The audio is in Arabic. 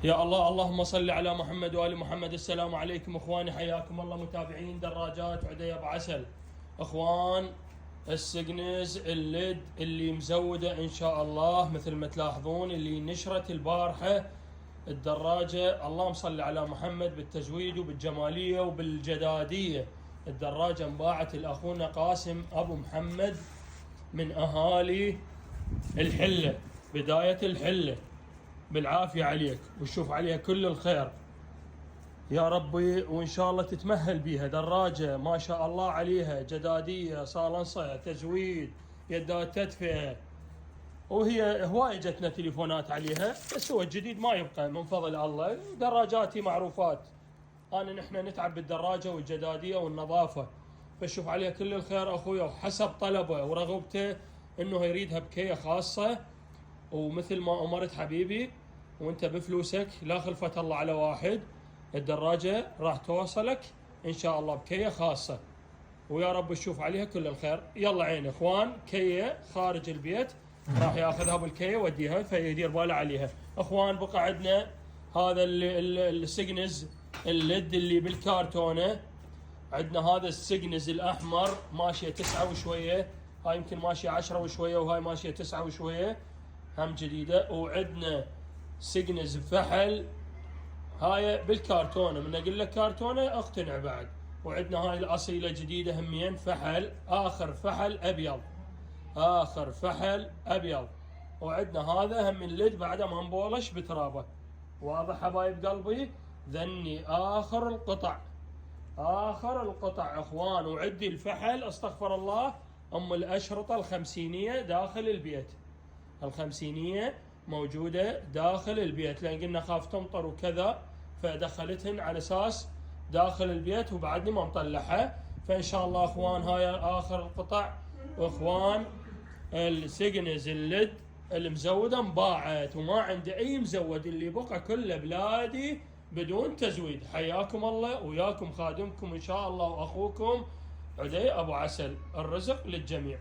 يا الله، اللهم صل على محمد وآل محمد. السلام عليكم اخواني، حياكم الله متابعين دراجات عدي ابو عسل. اخوان، السجنز الليد اللي مزوده ان شاء الله مثل ما تلاحظون اللي نشرت البارحه الدراجه. اللهم صل على محمد بالتزويد وبالجماليه وبالجداديه. الدراجه انباعت لاخونا قاسم ابو محمد من اهالي الحله، بدايه الحله. بالعافية عليك وشوف عليها كل الخير يا ربي، وإن شاء الله تتمهل بيها. دراجة ما شاء الله عليها، جدادية، صالنصة، تزويد، يدات تدفئة، وهي هواية جتنا تليفونات عليها، بس هو الجديد ما يبقى من فضل الله. دراجاتي معروفات، نحن نتعب بالدراجة والجدادية والنظافة. فشوف عليها كل الخير أخويا، وحسب طلبه ورغبته إنه يريدها بكية خاصة. ومثل ما أمرت حبيبي وانت بفلوسك، لا خلفة الله على واحد، الدراجة راح توصلك ان شاء الله بكية خاصة، ويا رب تشوف عليها كل الخير. يلا عين اخوان، كية خارج البيت راح ياخذها بالكية وديها، فيدير باله عليها. اخوان، بقى عندنا هذا السجنز الليد اللي بالكارتونة. عندنا هذا السجنز الاحمر ماشية 9 وشوية، هاي يمكن ماشية 10 وشوية، وهاي ماشية 9 وشوية، هم جديدة. وعندنا سجنز فحل، هاي بالكارتونة، من اقول لك كارتونة اقتنع بعد. وعندنا هاي الاصيلة جديدة همين فحل، اخر فحل ابيض، اخر فحل ابيض. وعندنا هذا هم الليد بعده ما مبولش بترابه. واضح حبايب قلبي؟ ذني اخر القطع، اخر القطع اخوان. وعدي الفحل، استغفر الله، ام الاشرطة الخمسينية داخل البيت. الخمسينية موجودة داخل البيت، لأن قلنا خاف تمطر وكذا، فدخلتهن على أساس داخل البيت، وبعدني ما مطلعها. فإن شاء الله أخوان هاي آخر القطع. وأخوان، السجنز الليد المزودة انباعت، وما عندي أي مزود، اللي بقى كله بلادي بدون تزويد. حياكم الله، وياكم خادمكم إن شاء الله، وأخوكم عدي أبو عسل. الرزق للجميع.